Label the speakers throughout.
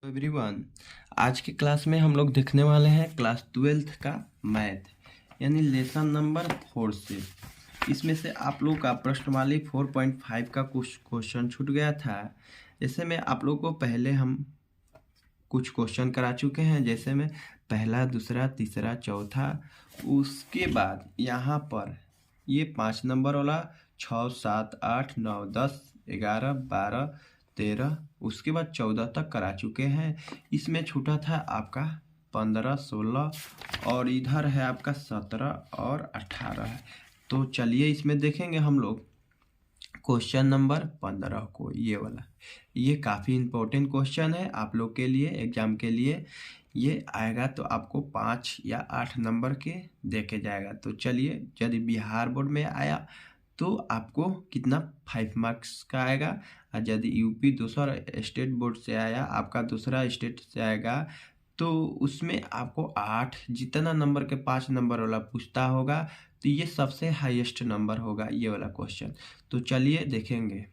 Speaker 1: Everyone, आज की class में हम लोग देखने वाले हैं क्लास 12th का मैथ यानी लेसन नंबर 4 से। इसमें से आप लोग का प्रश्नवाली 4.5 का कुछ क्वेश्चन छूट गया था। जैसे में आप लोग को पहले हम कुछ क्वेश्चन करा चुके हैं, जैसे में पहला, दूसरा, तीसरा, चौथा। उसके बाद यहाँ पर ये 5 नंबर वाला 6, 7, 8, 9, 10, 11, 12, 13, उसके बाद 14 तक करा चुके हैं। इसमें छूटा था आपका 15, 16 और इधर है आपका 17 और 18 है। तो चलिए इसमें देखेंगे हम लोग क्वेश्चन नंबर 15 को। ये वाला ये काफ़ी इम्पोर्टेंट क्वेश्चन है आप लोग के लिए, एग्जाम के लिए। ये आएगा तो आपको 5 या 8 नंबर के देके जाएगा। तो चलिए, यदि बिहार बोर्ड में आया तो आपको कितना 5 मार्क्स का आएगा, और यदि यूपी दूसरा स्टेट बोर्ड से आया, आपका दूसरा स्टेट से आएगा, तो उसमें आपको 8 जितना नंबर के 5 नंबर वाला पूछता होगा, तो ये सबसे हाईएस्ट नंबर होगा ये वाला क्वेश्चन। तो चलिए देखेंगे।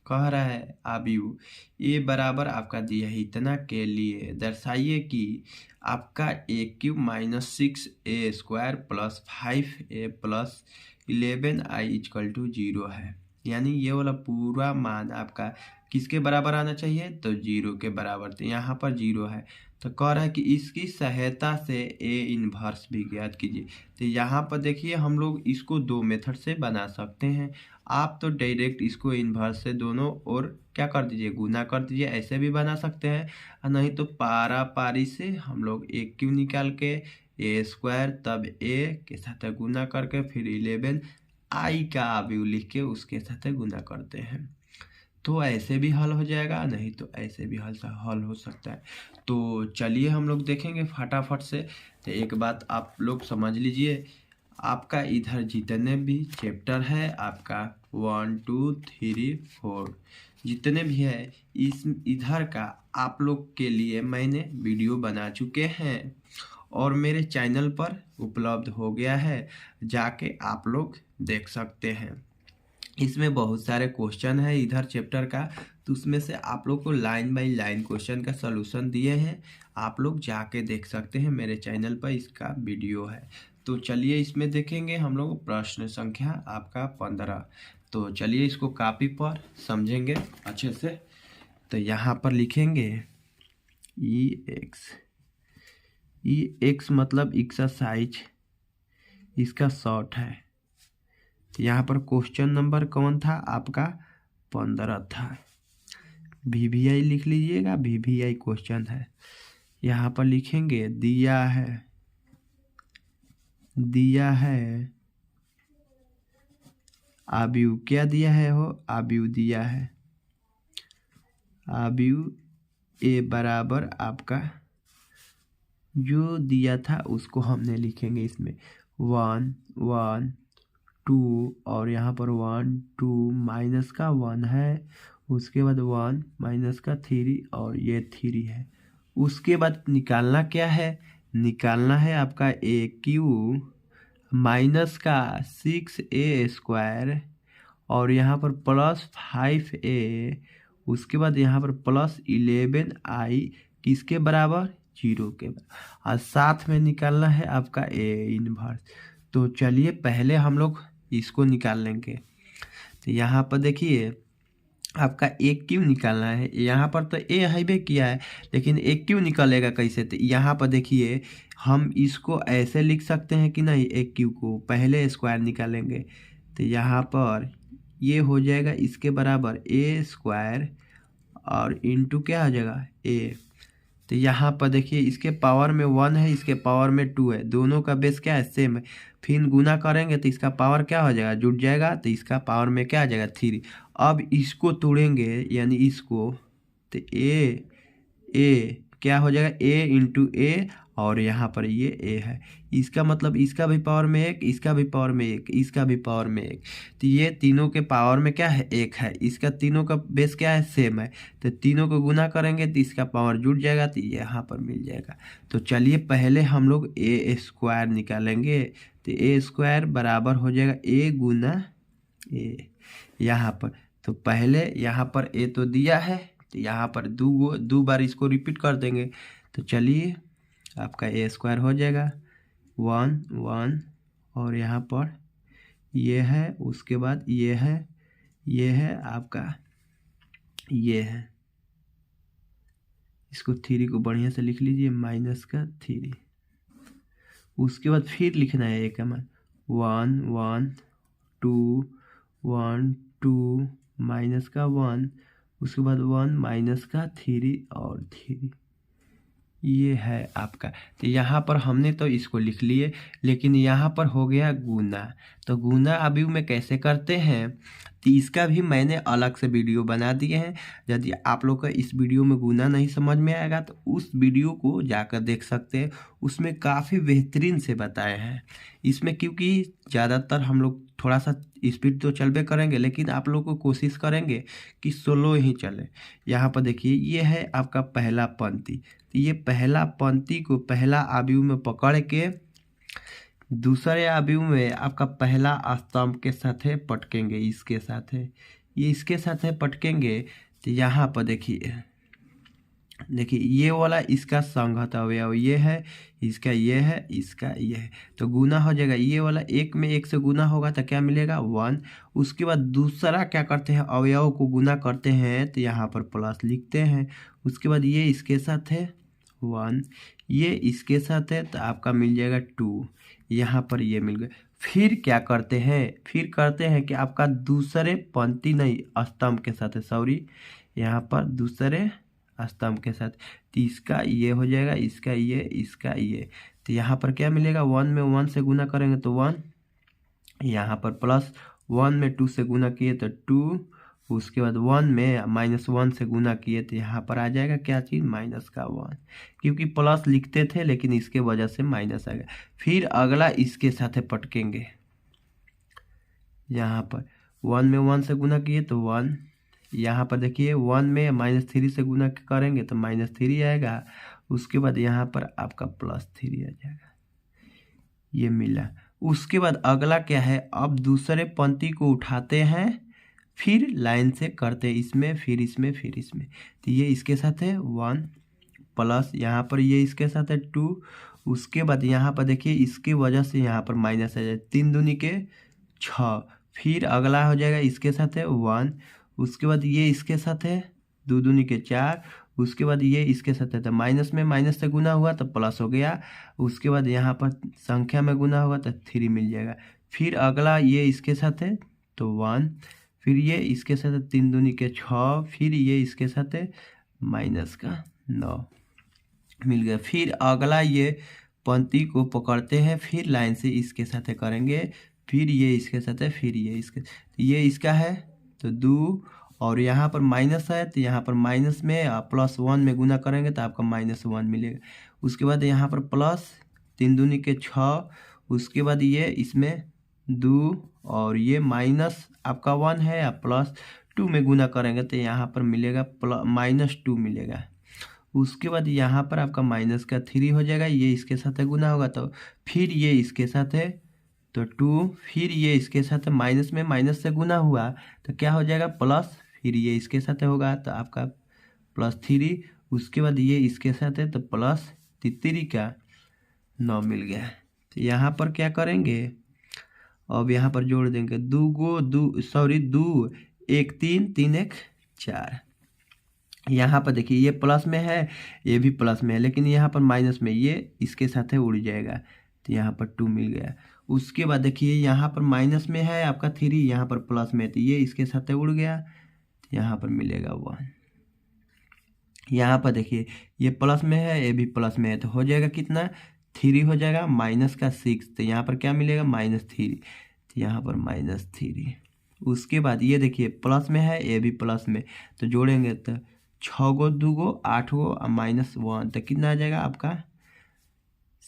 Speaker 1: कह रहा है आबियू ए बराबर आपका दिया है इतना के लिए दर्शाइए कि आपका a cube minus 6a² plus 5a plus 11i equal to 0 है। यानी ये वाला पूरा मान आपका किसके बराबर आना चाहिए, तो 0 के बराबर। तो यहाँ पर 0 है, तो कह रहा है कि इसकी सहायता से ए इन्वर्स भी ज्ञात कीजिए। तो यहाँ पर देखिए, हम लोग इसको दो मेथड से बना सकते हैं। आप तो डायरेक्ट इसको इन्वर्स से दोनों और क्या कर दीजिए, गुना कर दीजिए, ऐसे भी बना सकते हैं। और नहीं तो पारा पारी से हम लोग ए क्यू निकाल के a² तब a के साथ गुना करके फिर 11 आई का आव्यूह लिख के उसके साथ गुना करते हैं। तो ऐसे भी हल हो जाएगा, नहीं तो ऐसे भी हल हो सकता है। तो चलिए हम लोग देखेंगे फटाफट से। तो एक बात आप लोग समझ लीजिए, आपका इधर जितने भी चैप्टर है, आपका 1, 2, 3, 4 जितने भी है, इस इधर का आप लोग के लिए मैंने वीडियो बना चुके हैं और मेरे चैनल पर उपलब्ध हो गया है, जाके आप लोग देख सकते हैं। इसमें बहुत सारे क्वेश्चन है इधर चैप्टर का, तो उसमें से आप लोग को लाइन बाय लाइन क्वेश्चन का सलूशन दिए हैं, आप लोग जाके देख सकते हैं, मेरे चैनल पर इसका वीडियो है। तो चलिए इसमें देखेंगे हम लोग प्रश्न संख्या आपका 15। तो चलिए इसको कॉपी पर समझेंगे अच्छे से। तो यहाँ पर लिखेंगे एक्स मतलब एक्सरसाइज, इसका शॉर्ट है। यहाँ पर क्वेश्चन नंबर कौन था आपका, 15 था। VVI लिख लीजिएगा, VVI क्वेश्चन है। यहाँ पर लिखेंगे दिया है आव्यूह, क्या दिया है हो, आव्यूह दिया है। आव्यूह ए बराबर आपका जो दिया था उसको हमने लिखेंगे इसमें 1, 1, 2 और यहाँ पर 1, 2 माइनस का 1 है, उसके बाद 1 माइनस का 3 और ये 3 है। उसके बाद निकालना क्या है, निकालना है आपका ए क्यू माइनस का 6a² और यहाँ पर प्लस 5a, उसके बाद यहाँ पर प्लस 11i किसके बराबर, 0 के बराबर, और साथ में निकालना है आपका ए इन्वर्स। तो चलिए पहले हम लोग इसको निकाल लेंगे। तो यहाँ पर देखिए आपका ए क्यू निकालना है। यहाँ पर तो ए हाईवे किया है, लेकिन ए क्यू निकलेगा कैसे। तो यहाँ पर देखिए हम इसको ऐसे लिख सकते हैं कि नहीं, ए क्यू को पहले स्क्वायर निकालेंगे। तो यहाँ पर ये हो जाएगा इसके बराबर a² और इंटू क्या हो जाएगा ए। तो यहाँ पर देखिए इसके पावर में 1 है, इसके पावर में 2 है, दोनों का बेस क्या है, सेम है। फिर गुना करेंगे तो इसका पावर क्या हो जाएगा, जुड़ जाएगा, तो इसका पावर में क्या आ जाएगा 3। अब इसको तोड़ेंगे यानी इसको, तो ए क्या हो जाएगा, a इंटू ए, और यहाँ पर ये a है। इसका मतलब इसका भी पावर में 1, इसका भी पावर में 1, इसका भी पावर में 1, तो ये तीनों के पावर में क्या है, 1 है। इसका तीनों का बेस क्या है, सेम है। तो तीनों को गुना करेंगे तो इसका पावर जुड़ जाएगा, तो ये यहाँ पर मिल जाएगा। तो चलिए पहले हम लोग a² निकालेंगे। तो a² बराबर हो जाएगा a गुना a यहाँ पर। तो पहले यहाँ पर a तो दिया है, तो यहाँ पर दो बार इसको रिपीट कर देंगे। तो चलिए आपका ए स्क्वायर हो जाएगा 1 1 और यहाँ पर ये है, उसके बाद ये है आपका ये है। इसको 3 को बढ़िया से लिख लीजिए -3। उसके बाद फिर लिखना है एक मान 1 1 2 1 2 -1, उसके बाद 1 -3 और 3। ये है आपका। तो यहाँ पर हमने तो इसको लिख लिए, लेकिन यहाँ पर हो गया गुना। तो गुना अभी में कैसे करते हैं तो इसका भी मैंने अलग से वीडियो बना दिए हैं। यदि आप लोग का इस वीडियो में गुना नहीं समझ में आएगा तो उस वीडियो को जाकर देख सकते हैं, उसमें काफ़ी बेहतरीन से बताए हैं। इसमें क्योंकि ज़्यादातर हम लोग थोड़ा सा स्पीड तो चलबे करेंगे, लेकिन आप लोग को कोशिश करेंगे कि स्लो ही चले। यहाँ पर देखिए ये है आपका पहला पंक्ति। तो ये पहला पंक्ति को पहला आव्यूह में पकड़ के दूसरे आव्यूह में आपका पहला स्तंभ के साथ पटकेंगे, इसके साथ ये इसके साथ पटकेंगे। तो यहाँ पर देखिए ये वाला इसका संगत अवयव ये है, इसका ये है, इसका ये है। तो गुना हो जाएगा, ये वाला 1 में 1 से गुना होगा तो क्या मिलेगा 1। उसके बाद दूसरा क्या करते हैं, अवयव को गुना करते हैं तो यहाँ पर प्लस लिखते हैं। उसके बाद ये इसके साथ है 1, ये इसके साथ है तो आपका मिल जाएगा 2। यहाँ पर ये मिल गया। फिर क्या करते हैं, फिर करते हैं कि आपका दूसरे पंक्ति नहीं स्तंभ के साथ है, सॉरी यहाँ पर दूसरे स्तंभ के साथ। तो इसका ये हो जाएगा, इसका ये, इसका ये। तो यहाँ पर क्या मिलेगा 1 में 1 से गुना करेंगे तो 1, यहाँ पर प्लस 1 में 2 से गुना किए तो 2, उसके बाद 1 में -1 से गुना किए तो यहाँ पर आ जाएगा क्या चीज़ -1, क्योंकि प्लस लिखते थे लेकिन इसके वजह से माइनस आ गया। फिर अगला इसके साथ पटकेंगे, यहाँ पर 1 में 1 से गुना किए तो 1, यहाँ पर देखिए 1 में -3 से गुना करेंगे तो -3 आएगा। उसके बाद यहाँ पर आपका +3 आ जाएगा, ये मिला। उसके बाद अगला क्या है, अब दूसरे पंक्ति को उठाते हैं, फिर लाइन से करते हैं, इसमें फिर इसमें फिर इसमें। तो ये इसके साथ है 1 प्लस यहाँ पर ये इसके साथ है 2। उसके बाद यहाँ पर देखिए इसके वजह से यहाँ पर माइनस आ जाए, 3 दूनी के 6। फिर अगला हो जाएगा इसके साथ है 1, उसके बाद ये इसके साथ है 2 दूनी के 4। उसके बाद ये इसके साथ है तो माइनस में माइनस से गुना हुआ तो प्लस हो गया। उसके बाद यहाँ पर संख्या में गुना होगा तो 3 मिल जाएगा। फिर अगला ये इसके साथ है तो 1, फिर ये इसके साथ है 3 दूनी के 6, फिर ये इसके साथ है -9 मिल गया। फिर अगला ये पंक्ति को पकड़ते हैं, फिर लाइन से इसके साथ करेंगे, फिर ये इसके साथ है, फिर ये इसका है तो 2, और यहाँ पर माइनस है तो यहाँ पर माइनस में +1 में गुना करेंगे तो आपका -1 मिलेगा। उसके बाद यहाँ पर प्लस 3 दूनी के 6, उसके बाद ये इसमें 2 और ये माइनस आपका 1 है, +2 में गुना करेंगे तो यहाँ पर मिलेगा -2 मिलेगा। उसके बाद यहाँ पर आपका -3 हो जाएगा, ये इसके साथ गुना होगा तो फिर ये इसके साथ है तो 2, फिर ये इसके साथ माइनस में माइनस से गुना हुआ तो क्या हो जाएगा प्लस, फिर ये इसके साथ होगा तो आपका +3। उसके बाद ये इसके साथ है तो +3 का 9 मिल गया। तो यहाँ पर क्या करेंगे, अब यहाँ पर जोड़ देंगे 2 1 3 3 1 4। यहाँ पर देखिए ये प्लस में है, ये भी प्लस में है, लेकिन यहाँ पर माइनस में, ये इसके साथ है उड़ जाएगा तो यहाँ पर 2 मिल गया। उसके बाद देखिए यहाँ पर माइनस में है आपका 3, यहाँ पर प्लस में तो ये इसके साथ उड़ गया तो यहाँ पर मिलेगा 1। यहाँ पर देखिए ये प्लस में है, ये भी प्लस में है तो हो जाएगा कितना 3 हो जाएगा -6, तो यहाँ पर क्या मिलेगा -3, तो यहाँ पर -3। उसके बाद ये देखिए प्लस में है, ये भी प्लस में, तो जोड़ेंगे तो 6 गो 2 गो 8 गो और -1 तो कितना आ जाएगा आपका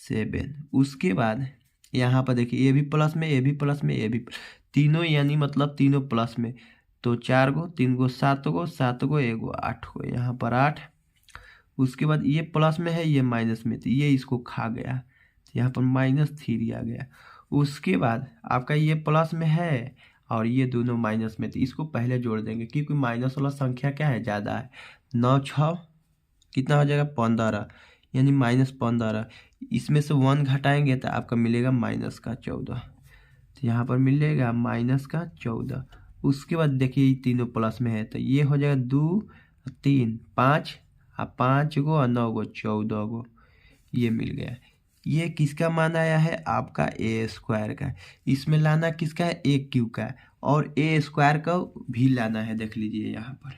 Speaker 1: 7। उसके बाद यहाँ पर देखिए ये भी प्लस में, ये भी प्लस में, ये भी तीनों, यानी मतलब तीनों प्लस में, तो 4 गो 3 गो 7 गो 7 गो 1 गो 8 गो, यहाँ पर 8। उसके बाद ये प्लस में है, ये माइनस में, तो ये इसको खा गया तो यहाँ पर -3 आ गया। उसके बाद आपका ये प्लस में है और ये दोनों माइनस में, तो इसको पहले जोड़ देंगे क्योंकि माइनस वाला संख्या क्या है ज़्यादा है, 9 6 कितना हो जाएगा 15, यानी -15। इसमें से 1 घटाएंगे तो आपका मिलेगा -14। तो यहाँ पर मिलेगा -14। उसके बाद देखिए ये तीनों प्लस में है तो ये हो जाएगा 2 3 5 5 गो और 9 गो 14 गो, ये मिल गया। ये किसका मान आया है आपका a² का। इसमें लाना किसका है AQ का, और a² का भी लाना है, देख लीजिए यहाँ पर।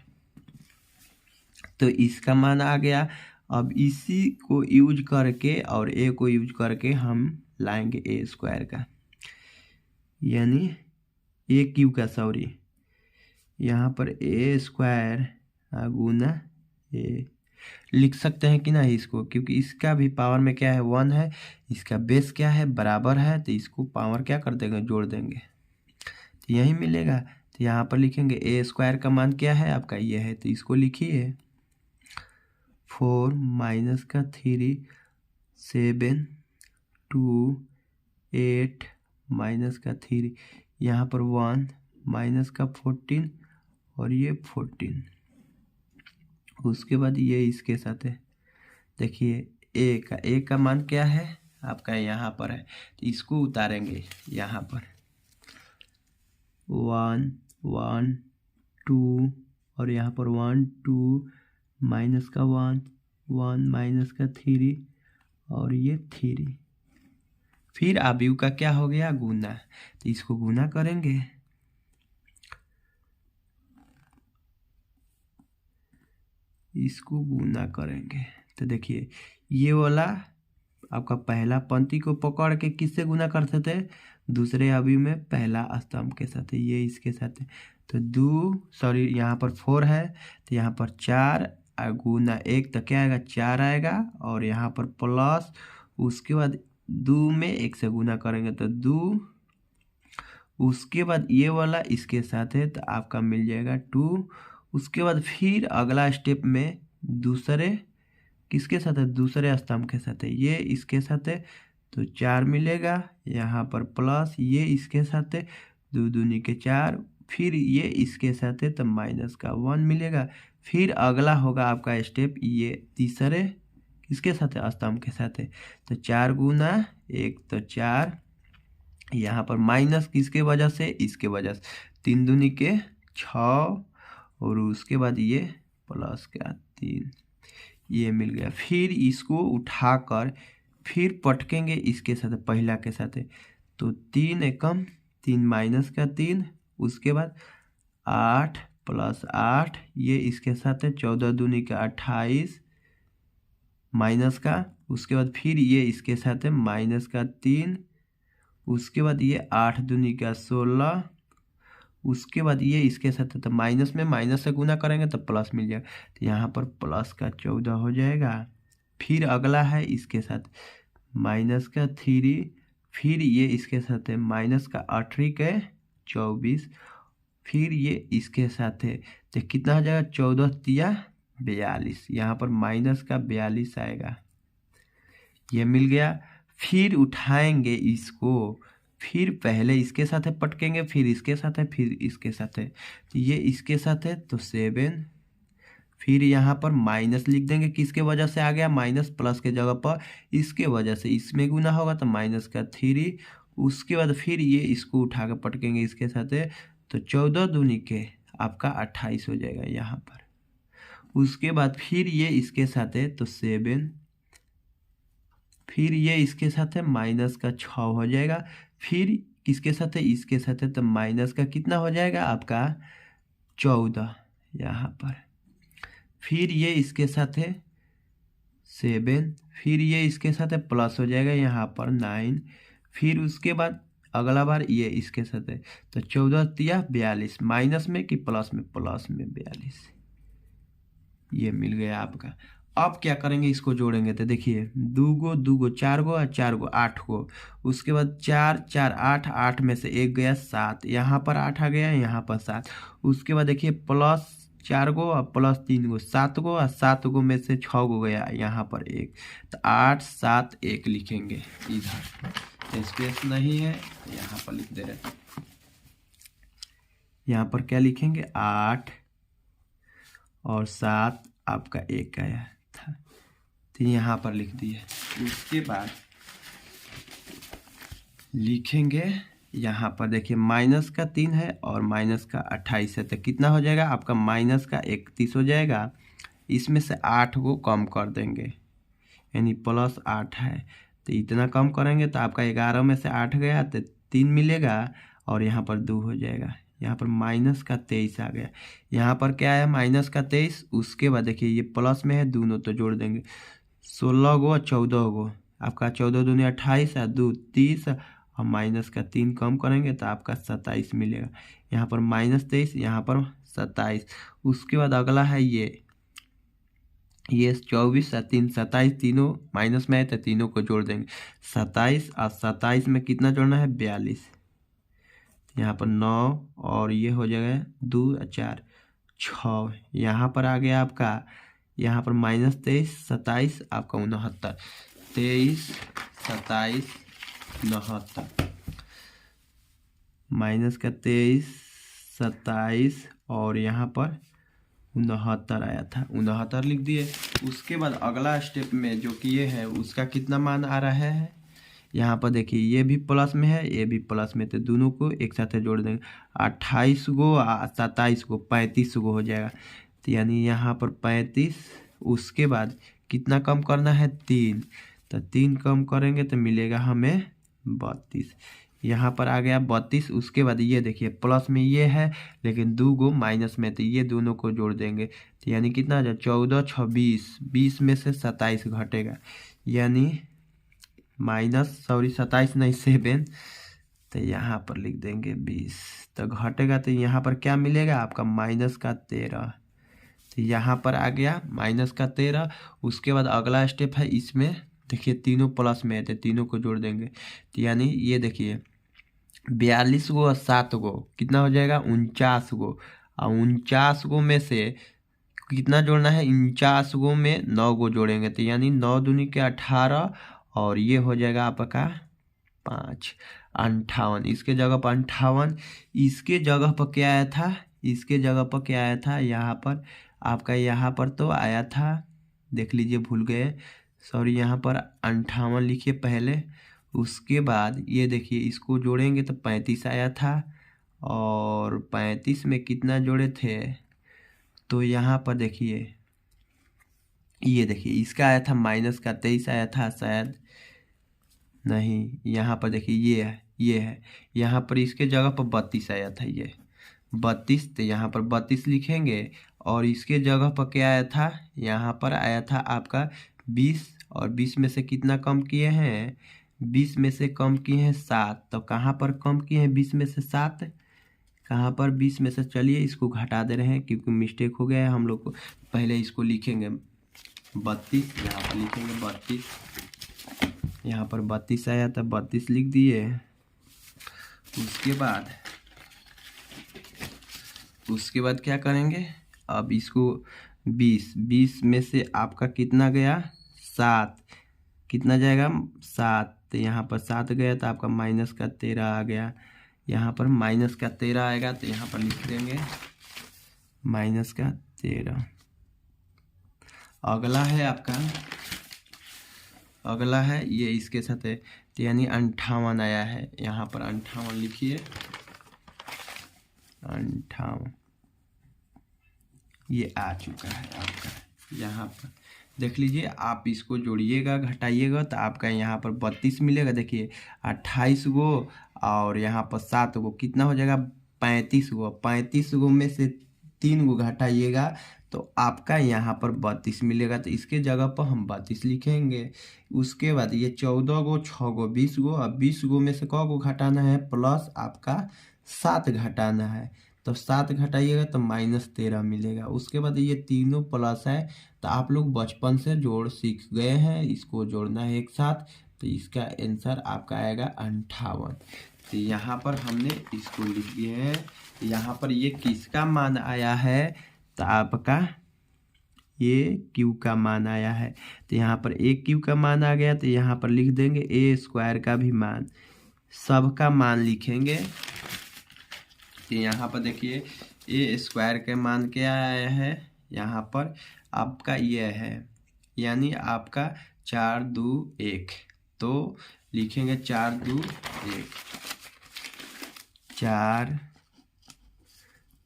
Speaker 1: तो इसका मान आ गया। अब इसी को यूज करके और a को यूज करके हम लाएंगे a² का, यानी AQ का, सॉरी यहाँ पर a² गुना a लिख सकते हैं कि नहीं इसको, क्योंकि इसका भी पावर में क्या है 1 है, इसका बेस क्या है बराबर है, तो इसको पावर क्या कर देंगे जोड़ देंगे तो यही मिलेगा। तो यहाँ पर लिखेंगे a² का मान क्या है आपका ये है, तो इसको लिखिए 4 माइनस का 3 7 2 8 माइनस का 3, यहाँ पर 1 माइनस का 14 और ये 14। उसके बाद ये इसके साथ है, देखिए a का मान क्या है आपका यहाँ पर है, तो इसको उतारेंगे यहाँ पर 1 1 2 और यहाँ पर 1 2 माइनस का 1 1 माइनस का 3 और ये 3। फिर आयु का क्या हो गया गुना, तो इसको गुना करेंगे, इसको गुना करेंगे तो देखिए ये वाला आपका पहला पंक्ति को पकड़ के किससे गुना करते थे, दूसरे अवयव में पहला स्तंभ के साथ, ये इसके साथ। तो 2 सॉरी यहाँ पर 4 है तो यहाँ पर 4 गुना 1 तो क्या आएगा 4 आएगा, और यहाँ पर प्लस उसके बाद 2 में 1 से गुना करेंगे तो 2, उसके बाद ये वाला इसके साथ है तो आपका मिल जाएगा 2। उसके बाद फिर अगला स्टेप में दूसरे किसके साथ है दूसरे स्तंभ के साथ है, ये इसके साथ है तो 4 मिलेगा, यहाँ पर प्लस ये इसके साथ है 2 दूनी के 4, फिर ये इसके साथ है तो माइनस का 1 मिलेगा। फिर अगला होगा आपका स्टेप ये तीसरे किसके साथ है स्तंभ के साथ है, तो 4 गुना 1 तो 4, यहाँ पर माइनस किसके वजह से इसके वजह से 3 दूनी के 6 और उसके बाद ये प्लस का 3, ये मिल गया। फिर इसको उठाकर फिर पटकेंगे इसके साथ पहला के साथ, तो 3 एकम 3 माइनस का 3, उसके बाद 8 प्लस 8 ये इसके साथ है 14 दूनी का 28 माइनस का, उसके बाद फिर ये इसके साथ है माइनस का 3, उसके बाद ये 8 दूनी का 16, उसके बाद ये इसके साथ है तो माइनस में माइनस से गुना करेंगे तो प्लस मिल जाएगा, तो यहाँ पर प्लस का 14 हो जाएगा। फिर अगला है इसके साथ माइनस का 3, फिर ये इसके साथ है माइनस का 8 के 24, फिर ये इसके साथ है तो कितना हो जाएगा 14 तिया 42, यहाँ पर माइनस का 42 आएगा, ये मिल गया। फिर उठाएंगे इसको, फिर पहले इसके साथ है पटकेंगे, फिर इसके साथ है, फिर इसके साथ है, तो ये इसके साथ है तो 7, फिर यहाँ पर माइनस लिख देंगे, किसके वजह से आ गया माइनस, प्लस के जगह पर इसके वजह से इसमें गुना होगा तो माइनस का 3, उसके बाद फिर ये इसको उठा कर पटकेंगे इसके साथ है तो 14 दूनी के आपका 28 हो जाएगा यहाँ पर। उसके बाद फिर ये इसके साथ है तो 7, फिर ये इसके साथ है माइनस का 6 हो जाएगा, फिर किसके साथ है इसके साथ है तो माइनस का कितना हो जाएगा आपका 14 यहाँ पर, फिर ये इसके साथ है 7, फिर ये इसके साथ है प्लस हो जाएगा यहाँ पर 9, फिर उसके बाद अगला बार ये इसके साथ है तो 14 तिया 42, माइनस में कि प्लस में 42, ये मिल गया आपका। अब क्या करेंगे इसको जोड़ेंगे तो देखिए 2 गो 2 गो 4 गो और 4 गो 8 गो, उसके बाद 4 4 8 8 में से 1 गया 7, यहाँ पर 8 आ गया यहाँ पर 7, उसके बाद देखिए प्लस 4 गो और प्लस 3 गो 7 गो और 7 गो में से 6 गो गया यहाँ पर 1, तो 8 7 1 लिखेंगे इधर, स्पेस नहीं है यहाँ पर लिख दे रहे, यहाँ पर क्या लिखेंगे 8 और 7 आपका 1 आया था, तो यहाँ पर लिख दिए। उसके बाद लिखेंगे यहाँ पर देखिए माइनस का 3 है और माइनस का 28 है, तो कितना हो जाएगा आपका माइनस का 31 हो जाएगा। इसमें से 8 को कम कर देंगे, यानी प्लस 8 है, तो इतना कम करेंगे तो आपका 11 में से 8 गया तो 3 मिलेगा और यहाँ पर 2 हो जाएगा। यहाँ पर माइनस का 23 आ गया। यहाँ पर क्या है माइनस का 23। उसके बाद देखिए ये प्लस में है, दोनों तो जोड़ देंगे 16 गो 14 गो, आपका 14 दूनी 28 है, 2 30 और माइनस का 3 कम करेंगे तो आपका 27 मिलेगा। यहाँ पर माइनस 23, यहाँ पर 27। उसके बाद अगला है ये 24 और 3 27, तीनों माइनस में है तो तीनों को जोड़ देंगे 27 और 27 में कितना जोड़ना है 42। यहाँ पर 9 और ये हो जाएगा 2 4 6। यहाँ पर आ गया आपका यहाँ पर माइनस 23 27 आपका 69, 23 27 69, माइनस का 23 27 और यहाँ पर 69 आया था, 69 लिख दिए। उसके बाद अगला स्टेप में जो कि ये है उसका कितना मान आ रहा है, यहाँ पर देखिए ये भी प्लस में है ये भी प्लस में, तो दोनों को एक साथ जोड़ देंगे 28 गो 27 गो 35 गो हो जाएगा, तो यानी यहाँ पर 35। उसके बाद कितना कम करना है 3, तो 3 कम करेंगे तो मिलेगा हमें 32। यहाँ पर आ गया 32। उसके बाद ये देखिए प्लस में ये है लेकिन 2 गो माइनस में, तो ये दोनों को जोड़ देंगे तो यानी कितना आ जाए 14 26, 20 में से 27 घटेगा, यानी -27 नहीं 7, तो यहाँ पर लिख देंगे 20, तो घटेगा तो यहाँ पर क्या मिलेगा आपका माइनस का 13, तो यहाँ पर आ गया माइनस का 13। उसके बाद अगला स्टेप है इसमें देखिए तीनों प्लस में है तो तीनों को जोड़ देंगे, तो यानी ये देखिए 42 गो और 7 गो कितना हो जाएगा 49 गो, और 49 गो में से कितना जोड़ना है 49 गो में 9 गो जोड़ेंगे, तो यानी 9 दूनी के 18 और ये हो जाएगा आपका 5 58। इसके जगह पर 58, इसके जगह पर क्या आया था, इसके जगह पर क्या आया था यहाँ पर आपका, यहाँ पर तो आया था देख लीजिए भूल गए सॉरी, यहाँ पर 58 लिखिए पहले। उसके बाद ये देखिए इसको जोड़ेंगे तो 35 आया था और 35 में कितना जोड़े थे, तो यहाँ पर देखिए ये देखिए इसका आया था माइनस का 23 आया था शायद, नहीं यहाँ पर देखिए ये है यहाँ पर इसके जगह पर 32 आया था, ये 32, तो यहाँ पर 32 लिखेंगे। और इसके जगह पर क्या आया था, यहाँ पर आया था आपका 20, और 20 में से कितना कम किए हैं 20 में से कम किए हैं 7, तो कहाँ पर कम किए हैं 20 में से 7, कहाँ पर 20 में से, चलिए इसको घटा दे रहे हैं क्योंकि मिस्टेक हो गया है हम लोग को। पहले इसको लिखेंगे 32, यहाँ पर लिखेंगे 32, यहाँ पर 32 आया था 32 लिख दिए। उसके बाद क्या करेंगे, अब इसको 20 में से आपका कितना गया 7, कितना जाएगा 7, तो यहाँ पर 7 गया तो आपका माइनस का 13 आ गया, यहाँ पर माइनस का 13 आएगा तो यहाँ पर लिख देंगे माइनस का 13। अगला है ये इसके साथ है, तो यानी 58 आया है, यहाँ पर 58 लिखिए 58 ये आ चुका है आपका। यहाँ पर देख लीजिए आप इसको जोड़िएगा घटाइएगा तो आपका यहाँ पर 32 मिलेगा। देखिए 28 गो और यहाँ पर 7 गो कितना हो जाएगा 35 गो, 35 गो में से 3 गो घटाइएगा तो आपका यहाँ पर 32 मिलेगा, तो इसके जगह पर हम 32 लिखेंगे। उसके बाद ये 14 गो 6 गो 20 गो, अब 20 गो में से क गो घटाना है प्लस आपका 7 घटाना है, तो 7 घटाइएगा तो -13 मिलेगा। उसके बाद ये तीनों प्लस है, तो आप लोग बचपन से जोड़ सीख गए हैं, इसको जोड़ना है एक साथ, तो इसका आंसर आपका आएगा 58। तो यहाँ पर हमने इसको लिख दिए हैं। यहाँ पर ये किसका मान आया है, तो आपका ये क्यू का मान आया है, तो यहाँ पर ए क्यू का मान आ गया, तो यहाँ पर लिख देंगे ए स्क्वायर का भी मान, सबका मान लिखेंगे। तो यहाँ पर देखिए ए स्क्वायर के मान क्या आया है, यहाँ पर आपका ये है, यानी आपका 4 2 1, तो लिखेंगे 4 2 1, 4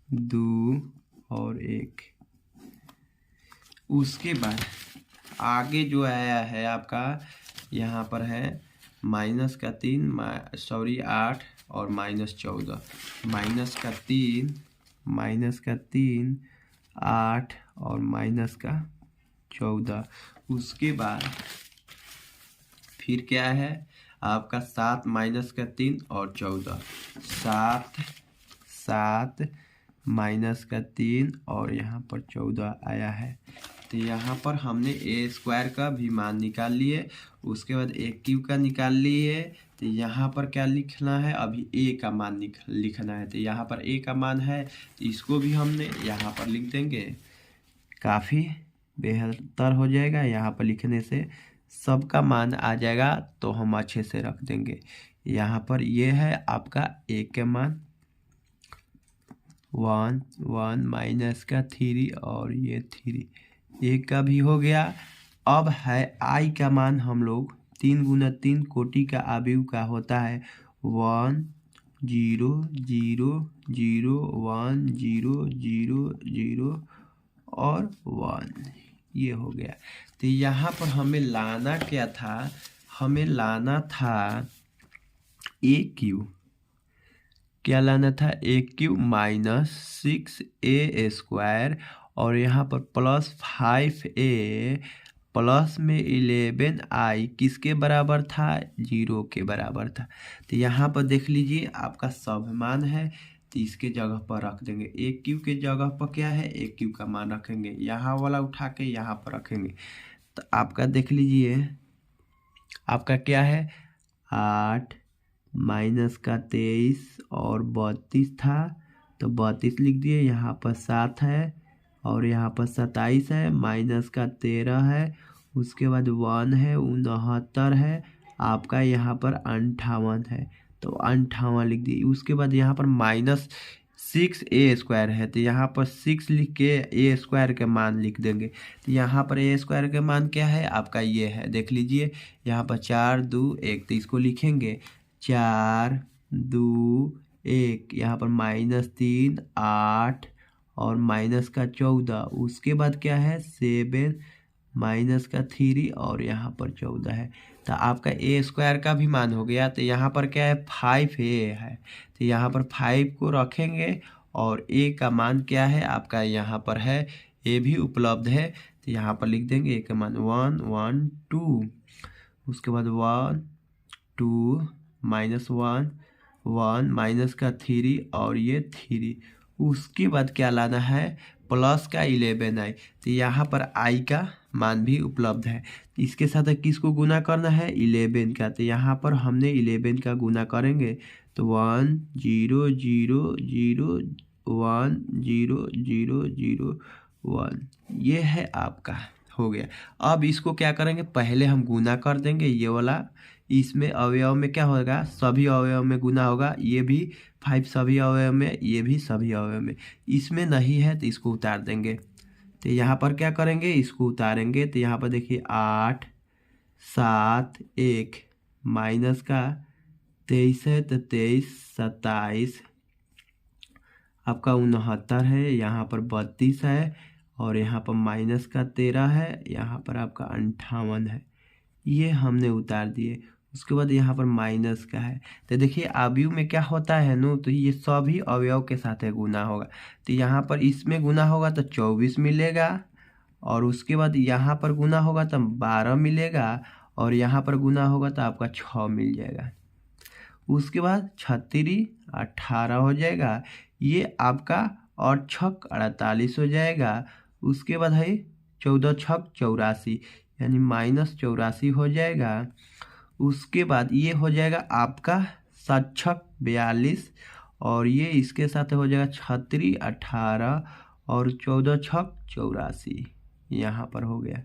Speaker 1: 2 और 1। उसके बाद आगे जो आया है आपका, यहाँ पर है -3 और -14, -3 8 और -14। उसके बाद फिर क्या है आपका 7 -3 और 14, 7 -3 और यहाँ पर 14 आया है। तो यहाँ पर हमने ए स्क्वायर का भी मान निकाल लिए, उसके बाद ए क्यूब का निकाल लिए। तो यहाँ पर क्या लिखना है, अभी ए का मान लिखना है। तो यहाँ पर ए का मान है, तो इसको भी हमने यहाँ पर लिख देंगे, काफ़ी बेहतर हो जाएगा। यहाँ पर लिखने से सबका मान आ जाएगा, तो हम अच्छे से रख देंगे। यहाँ पर ये है आपका ए के मान 1 -3 और ये 3, एक का भी हो गया। अब है आई का मान, हम लोग 3 × 3 कोटि का आव्यूह का होता है 1 0 0 0 1 0 0 0 और 1, ये हो गया। तो यहाँ पर हमें लाना क्या था, हमें लाना था ए क्यू, क्या लाना था, ए क्यू -6a² और यहाँ पर +5a प्लस में 11i किसके बराबर था, 0 के बराबर था। तो यहाँ पर देख लीजिए आपका सभमान है, तो इसके जगह पर रख देंगे। ए क्यू के जगह पर क्या है, ए क्यू का मान रखेंगे, यहाँ वाला उठा के यहाँ पर रखेंगे। तो आपका देख लीजिए आपका क्या है 8 -23 और 32 था, तो 32 लिख दिए। यहाँ पर 7 है और यहाँ पर 27 है, -13 है, उसके बाद 1 है, 69 है, आपका यहाँ पर 58 है, तो 58 लिख दिए। उसके बाद यहाँ पर -6a² है, तो यहाँ पर 6 लिख के a² के मान लिख देंगे। तो यहाँ पर a² के मान क्या है आपका, ये है, देख लीजिए यहाँ पर 4 2 1, तो इसको लिखेंगे 4 2 1, यहाँ पर -3 8 और -14, उसके बाद क्या है 7 -3 और यहाँ पर 14 है। तो आपका a² का भी मान हो गया। तो यहाँ पर क्या है 5a है, तो यहाँ पर 5 को रखेंगे और a का मान क्या है आपका, यहाँ पर है a भी उपलब्ध है, तो यहाँ पर लिख देंगे a का मान 1 1 2, उसके बाद 1 2 -1 1 -3 और ये 3। उसके बाद क्या लाना है, प्लस का 11i, तो यहाँ पर i का मान भी उपलब्ध है। इसके साथ किसको गुना करना है, 11 का, तो यहाँ पर हमने 11 का गुना करेंगे, तो 1 0 0 0 1 0 0 0 1, ये है आपका हो गया। अब इसको क्या करेंगे, पहले हम गुना कर देंगे, ये वाला इसमें अवयव में क्या होगा, सभी अवयव में गुना होगा, ये भी 5 सभी अवयव में, ये भी सभी अवयव में। इसमें नहीं है तो इसको उतार देंगे। तो यहाँ पर क्या करेंगे, इसको उतारेंगे, तो यहाँ पर देखिए 8 7 1 -23 है, तो 23 27 आपका 69 है, यहाँ पर 32 है और यहाँ पर -13 है, यहाँ पर आपका 58 है, ये हमने उतार दिए। उसके बाद यहाँ पर माइनस का है, तो देखिए आव्यूह में क्या होता है नो, तो ये सभी अवयव के साथ गुना होगा। तो यहाँ पर इसमें गुना होगा तो 24 मिलेगा, और उसके बाद यहाँ पर गुना होगा तो 12 मिलेगा, और यहाँ पर गुना होगा तो आपका 6 मिल जाएगा। उसके बाद 36 18 हो जाएगा, ये आपका, और 6 48 हो जाएगा। उसके बाद है 14 6 84, यानी -84 हो जाएगा। उसके बाद ये हो जाएगा आपका 7 6 42, और ये इसके साथ हो जाएगा 36 18 और 14 6 84, यहाँ पर हो गया।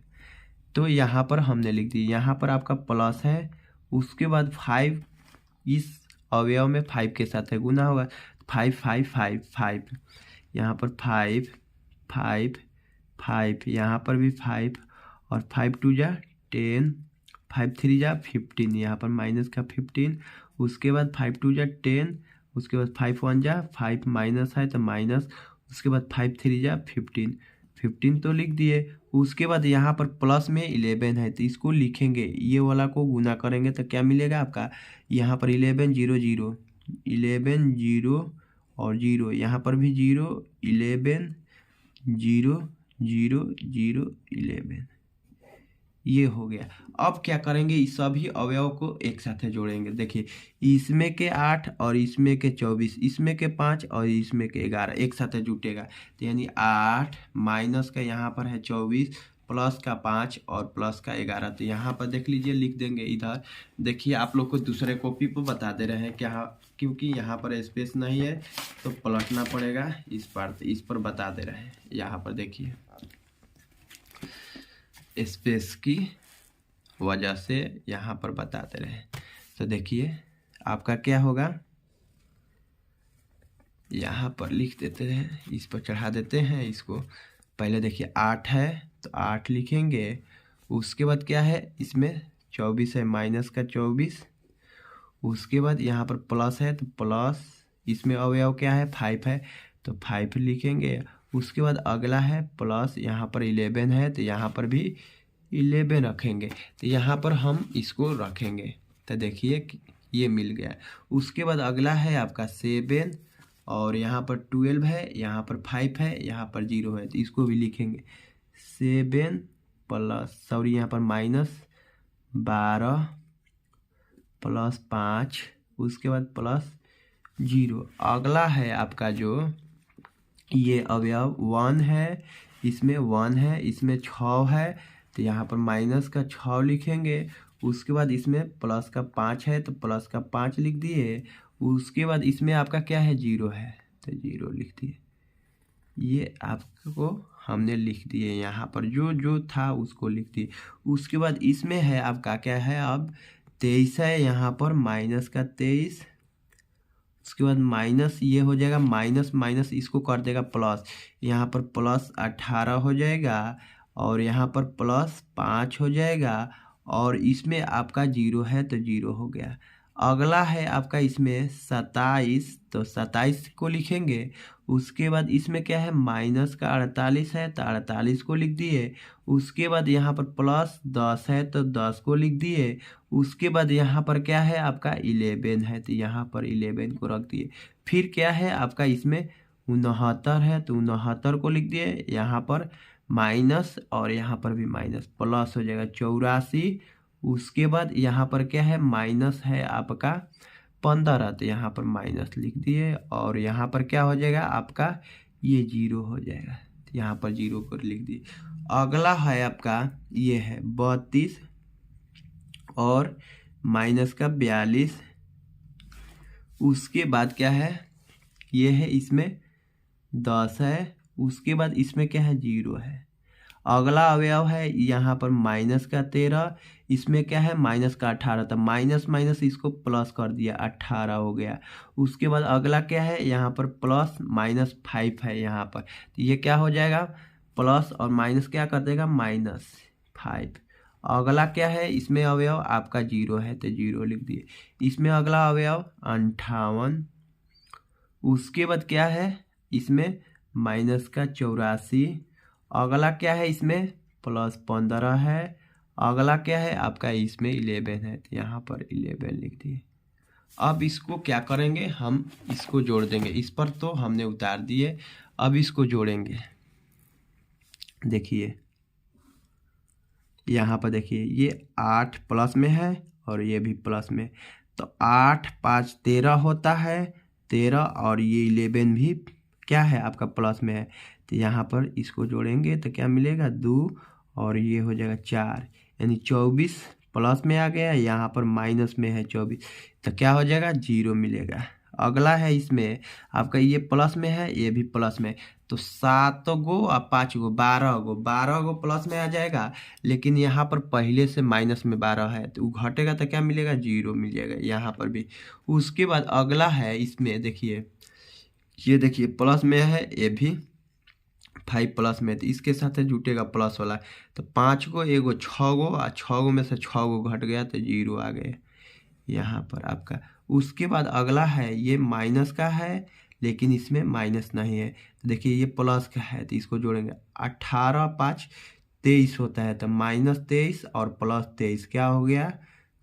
Speaker 1: तो यहाँ पर हमने लिख दी, यहाँ पर आपका प्लस है। उसके बाद 5 इस अवयव में 5 के साथ है गुना होगा, 5 5 5 5, यहाँ पर 5 5 5, यहाँ पर भी 5 और 5 2 जा 10, 5 3 जा 15, यहाँ पर माइनस का 15, उसके बाद 5 2 जा 10, उसके बाद 5 1 जा 5 माइनस है तो माइनस, उसके बाद 5 3 जा 15, 15 तो लिख दिए। उसके बाद यहाँ पर प्लस में 11 है तो इसको लिखेंगे, ये वाला को गुना करेंगे तो क्या मिलेगा आपका, यहाँ पर 11 0 0, 11 0 और 0, यहाँ पर भी 0, 11 0 0 0 11, ये हो गया। अब क्या करेंगे, इस सभी अवयव को एक साथ जोड़ेंगे। देखिए इसमें के 8 और इसमें के 24, इसमें के 5 और इसमें के 11 एक साथ जुटेगा, तो यानी 8 माइनस का यहाँ पर है 24 प्लस का 5 और प्लस का 11, तो यहाँ पर देख लीजिए लिख देंगे इधर। देखिए आप लोग को दूसरे कॉपी पर बता दे रहे हैं क्या, क्योंकि यहाँ पर स्पेस नहीं है तो पलटना पड़ेगा इस पर, तो इस पर बता दे रहे हैं। यहाँ पर देखिए स्पेस की वजह से यहाँ पर बताते रहे, तो देखिए आपका क्या होगा, यहाँ पर लिख देते हैं, इस पर चढ़ा देते हैं इसको। पहले देखिए 8 है तो 8 लिखेंगे, उसके बाद क्या है इसमें 24 है माइनस का 24, उसके बाद यहाँ पर प्लस है तो प्लस, इसमें अवयव क्या है 5 है तो 5 लिखेंगे, उसके बाद अगला है प्लस, यहाँ पर 11 है तो यहाँ पर भी 11 रखेंगे, तो यहाँ पर हम इसको रखेंगे, तो देखिए ये मिल गया। उसके बाद अगला है आपका 7 और यहाँ पर 12 है, यहाँ पर 5 है, यहाँ पर 0 है, तो इसको भी लिखेंगे 7 प्लस सॉरी यहाँ पर माइनस 12 प्लस 5, उसके बाद प्लस 0। अगला है आपका जो ये अवयव 1 है, इसमें 1 है, इसमें 6 है तो यहाँ पर माइनस का 6 लिखेंगे, उसके बाद इसमें प्लस का 5 है तो प्लस का 5 लिख दिए, उसके बाद इसमें आपका क्या है 0 है तो 0 लिख दिए। ये आपको हमने लिख दिए, यहाँ पर जो जो था उसको लिख दिए। उसके बाद इसमें है आपका क्या है, अब 23 है, यहाँ पर माइनस का 23, उसके बाद माइनस ये हो जाएगा, माइनस माइनस इसको कर देगा प्लस, यहाँ पर प्लस 18 हो जाएगा और यहाँ पर प्लस 5 हो जाएगा, और इसमें आपका 0 है तो 0 हो गया। अगला है आपका इसमें 27, तो 27 को लिखेंगे, उसके बाद इसमें क्या है माइनस का 48 है तो 48 को लिख दिए, उसके बाद यहाँ पर प्लस 10 है तो 10 को लिख दिए, उसके बाद यहाँ पर क्या है आपका 11 है तो यहाँ पर 11 को रख दिए। फिर क्या है आपका इसमें 69 है तो 69 को लिख दिए, यहाँ पर माइनस और यहाँ पर भी माइनस, प्लस हो जाएगा 84, उसके बाद यहाँ पर क्या है माइनस है आपका 15 तो यहाँ पर माइनस लिख दिए, और यहाँ पर क्या हो जाएगा आपका ये 0 हो जाएगा तो यहाँ पर 0 को लिख दिए। अगला है आपका ये है 32 और माइनस का 42, उसके बाद क्या है ये है इसमें 10 है, उसके बाद इसमें क्या है 0 है। अगला अवयव है यहाँ पर माइनस का 13, इसमें क्या है माइनस का 18, तो माइनस माइनस इसको प्लस कर दिया 18 हो गया। उसके बाद अगला क्या है यहाँ पर प्लस माइनस 5 है यहाँ पर, तो ये क्या हो जाएगा प्लस और माइनस क्या कर देगा माइनस 5। अगला क्या है इसमें अवयव आपका 0 है तो 0 लिख दिए। इसमें अगला अवयव 58, उसके बाद क्या है इसमें माइनस का 84, अगला क्या है इसमें प्लस 15 है, अगला क्या है आपका इसमें 11 है तो यहाँ पर 11 लिख दिए। अब इसको क्या करेंगे हम इसको जोड़ देंगे, इस पर तो हमने उतार दिए, अब इसको जोड़ेंगे। देखिए यहाँ पर देखिए ये 8 प्लस में है और ये भी प्लस में, तो 8 5 13 होता है 13, और ये 11 भी क्या है आपका प्लस में है, तो यहाँ पर इसको जोड़ेंगे तो क्या मिलेगा 2 और ये हो जाएगा 4, यानी 24 प्लस में आ गया, यहाँ पर माइनस में है 24 तो क्या हो जाएगा 0 मिलेगा। अगला है इसमें आपका ये प्लस में है ये भी प्लस में, तो 7 गो और 5 गो 12 गो प्लस में आ जाएगा, लेकिन यहाँ पर पहले से माइनस में 12 है तो घटेगा तो क्या मिलेगा 0 मिल जाएगा यहाँ पर भी। उसके बाद अगला है इसमें देखिए ये देखिए प्लस में है ये भी 5 प्लस में, तो इसके साथ जुटेगा प्लस वाला। तो 5 को, एगो 6 गो, और 6 गो में से 6 गो घट गया तो 0 आ गए यहाँ पर आपका। उसके बाद अगला है, ये माइनस का है लेकिन इसमें माइनस नहीं है, तो देखिए ये प्लस का है तो इसको जोड़ेंगे। 18 5 23 होता है, तो -23 और +23 क्या हो गया,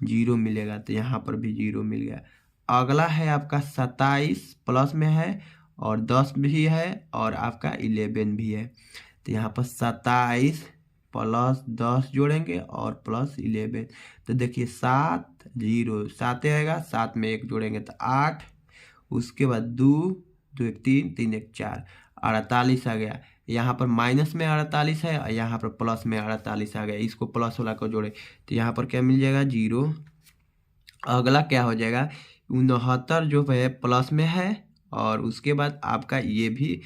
Speaker 1: 0 मिलेगा, तो यहाँ पर भी 0 मिल गया। अगला है आपका 27 प्लस में है और 10 भी है और आपका 11 भी है, तो यहाँ पर 27 + 10 जोड़ेंगे और +11, तो देखिए 7 0 7 आएगा, 7 में 1 जोड़ेंगे तो 8, उसके बाद 2 2 1 3 3 1 4, 48 आ गया। यहाँ पर माइनस में 48 है और यहाँ पर प्लस में 48 आ गया, इसको प्लस वाला को जोड़े तो यहाँ पर क्या मिल जाएगा, 0। अगला क्या हो जाएगा, 69 जो है प्लस में है और उसके बाद आपका ये भी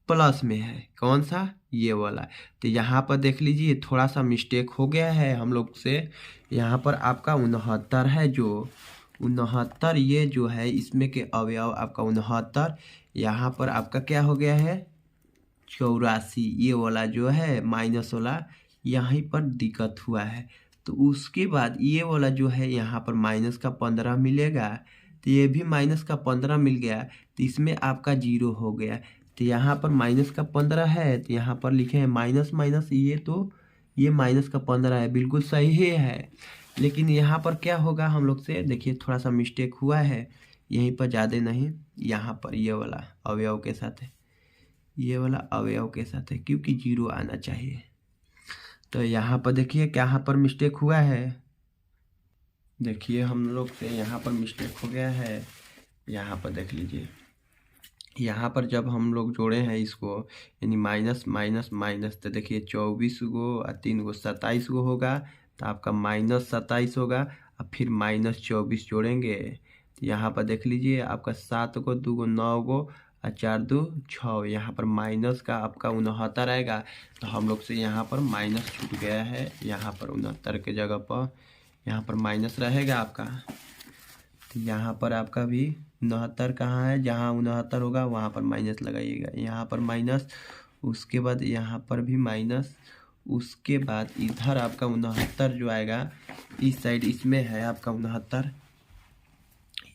Speaker 1: प्लस में है, कौन सा, ये वाला। तो यहाँ पर देख लीजिए थोड़ा सा मिस्टेक हो गया है हम लोग से, यहाँ पर आपका 69 है, जो 69 ये जो है इसमें के अवयव आपका 69, यहाँ पर आपका क्या हो गया है, 84, ये वाला जो है माइनस वाला यहीं पर दिक्कत हुआ है। तो उसके बाद ये वाला जो है यहाँ पर -15 मिलेगा, तो ये भी -15 मिल गया, तो इसमें आपका 0 हो गया। तो यहाँ पर -15 है तो यहाँ पर लिखे हैं माइनस माइनस, ये तो ये -15 है, बिल्कुल सही है। लेकिन यहाँ पर क्या होगा हम लोग से, देखिए थोड़ा सा मिस्टेक हुआ है, यहीं पर ज़्यादा नहीं, यहाँ पर ये वाला अवयव के साथ है, ये वाला अवयव के साथ है, क्योंकि 0 आना चाहिए। तो यहाँ पर देखिए क्या पर मिस्टेक हुआ है, देखिए हम लोग से यहाँ पर मिस्टेक हो गया है। यहाँ पर देख लीजिए, यहाँ पर जब हम लोग जोड़े हैं इसको, यानी माइनस माइनस माइनस, तो देखिए 24 गो और 3 गो 27 गो होगा, तो आपका -27 होगा और फिर -24 जोड़ेंगे, तो यहाँ पर देख लीजिए आपका 7 गो 2 गो 9 गो और 4 2 6, यहाँ पर माइनस का आपका 69 आएगा, तो हम लोग से यहाँ पर माइनस छूट गया है, यहाँ पर 69 के जगह पर यहाँ पर माइनस रहेगा आपका। तो यहाँ पर आपका भी 69 कहाँ है, जहाँ 69 होगा वहाँ पर माइनस लगाइएगा, यहाँ पर माइनस, उसके बाद यहाँ पर भी माइनस, उसके बाद इधर आपका 69 जो आएगा इस साइड, इसमें है आपका 69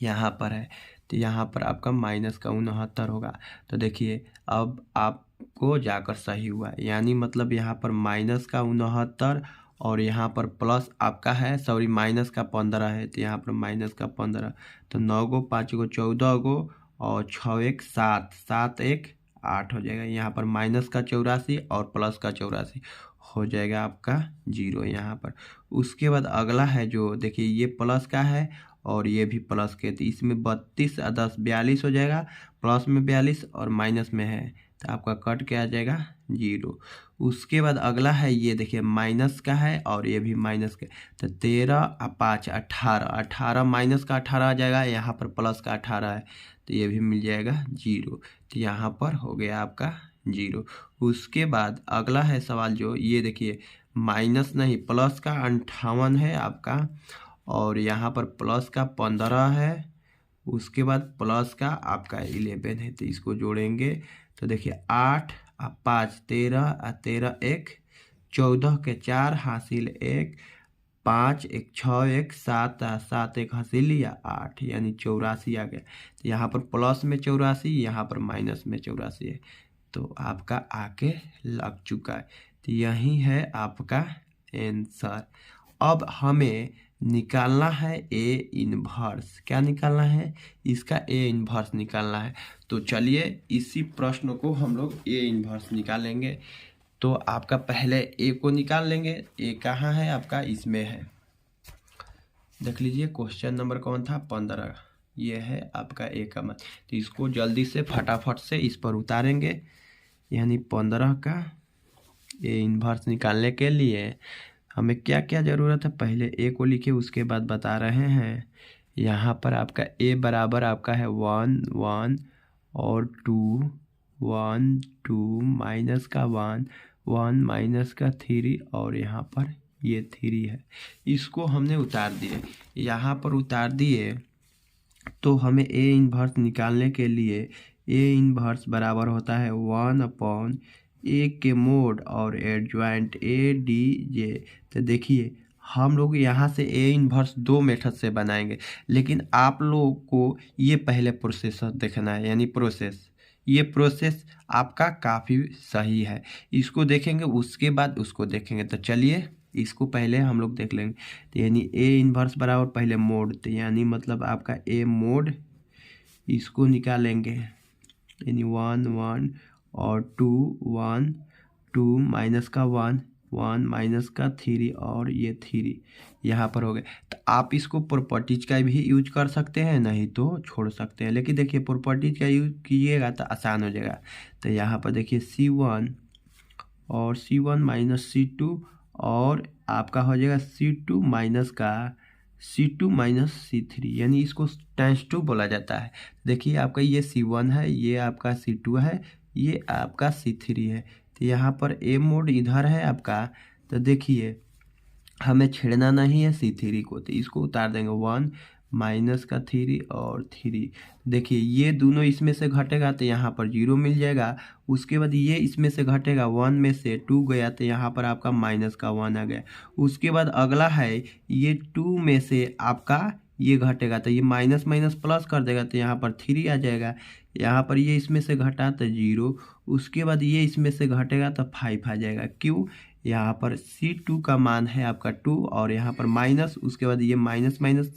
Speaker 1: यहाँ पर है, तो यहाँ पर आपका माइनस का 69 होगा। तो देखिए अब आपको जाकर सही हुआ, यानी मतलब यहाँ पर माइनस का 69 और यहाँ पर प्लस आपका है, सॉरी माइनस का 15 है, तो यहाँ पर माइनस का 15, तो 9 गो 5 गो 14 गो और 6 1 7 7 1 8 हो जाएगा, यहाँ पर माइनस का 84 और प्लस का 84 हो जाएगा आपका 0 यहाँ पर। उसके बाद अगला है जो देखिए ये प्लस का है और ये भी प्लस के, तो इसमें 32 और 10 42 हो जाएगा, प्लस में 42 और माइनस में है, तो आपका कट के आ जाएगा 0। उसके बाद अगला है ये देखिए माइनस का है और ये भी माइनस का, तो 13 और 5 18 18 माइनस का 18 आ जाएगा, यहाँ पर प्लस का 18 है, तो ये भी मिल जाएगा 0, तो यहाँ पर हो गया आपका 0। उसके बाद अगला है सवाल जो ये देखिए माइनस नहीं प्लस का 58 है आपका, और यहाँ पर प्लस का 15 है, उसके बाद प्लस का आपका 11 है, तो इसको जोड़ेंगे तो देखिए 8 और 5 13 और 13 1 14 के 4 हासिल 1 5 1 6 1 7 और 7 1 हासिल या 8, यानी 84 आ गया। तो यहाँ पर प्लस में 84, यहाँ पर माइनस में 84 है, तो आपका आके लग चुका है, तो यही है आपका आंसर। अब हमें निकालना है ए इन्वर्स, क्या निकालना है, इसका ए इन्वर्स निकालना है। तो चलिए इसी प्रश्न को हम लोग ए इन्वर्स निकालेंगे। तो आपका पहले ए को निकाल लेंगे, ए कहाँ है आपका, इसमें है, देख लीजिए क्वेश्चन नंबर कौन था, 15, ये है आपका ए का मान। तो इसको जल्दी से फटाफट से इस पर उतारेंगे, यानी 15 का ए इन्वर्स निकालने के लिए हमें क्या क्या ज़रूरत है, पहले ए को लिखे उसके बाद बता रहे हैं। यहाँ पर आपका ए बराबर आपका है 1 1 और 2 1 2 माइनस का 1 1 माइनस का 3 और यहाँ पर ये 3 है, इसको हमने उतार दिए, यहाँ पर उतार दिए। तो हमें ए इन्वर्स निकालने के लिए ए इन्वर्स बराबर होता है 1/, ए के मोड और एडजॉइंट ए डी जे। तो देखिए हम लोग यहाँ से ए इन्वर्स दो मेथड से बनाएंगे, लेकिन आप लोग को ये पहले प्रोसेस देखना है, यानी ये प्रोसेस आपका काफ़ी सही है। इसको देखेंगे उसके बाद उसको देखेंगे। तो चलिए इसको पहले हम लोग देख लेंगे। तो यानी ए इन्वर्स बराबर पहले मोड, तो यानी मतलब आपका ए मोड, इसको निकालेंगे यानी 1 1 और 2 1 2 माइनस का 1 1 माइनस का 3 और ये 3 यहाँ पर हो गए। तो आप इसको प्रॉपर्टीज का भी यूज कर सकते हैं, नहीं तो छोड़ सकते हैं, लेकिन देखिए प्रॉपर्टीज का यूज कीजिएगा तो आसान हो जाएगा। तो यहाँ पर देखिए C1 और C1 माइनस C2 और आपका हो जाएगा C2 माइनस का C2 माइनस C3, यानी इसको टाइम्स 2 बोला जाता है। देखिए आपका ये C1 है, ये आपका C2 है, ये आपका C3 है। तो यहाँ पर ए मोड इधर है आपका। तो देखिए हमें छेड़ना नहीं है C3 को, तो इसको उतार देंगे 1 माइनस का 3 और 3। देखिए ये दोनों इसमें से घटेगा तो यहाँ पर 0 मिल जाएगा। उसके बाद ये इसमें से घटेगा, 1 में से 2 गया तो यहाँ पर आपका माइनस का 1 आ गया। उसके बाद अगला है ये 2 में से आपका ये घटेगा तो ये माइनस माइनस प्लस कर देगा तो यहाँ पर 3 आ जाएगा। यहाँ पर ये इसमें से घटा तो 0। उसके बाद ये इसमें से घटेगा तो 5 आ जाएगा। क्यों? यहाँ पर C2 का मान है आपका 2 और यहाँ पर माइनस, उसके बाद ये माइनस माइनस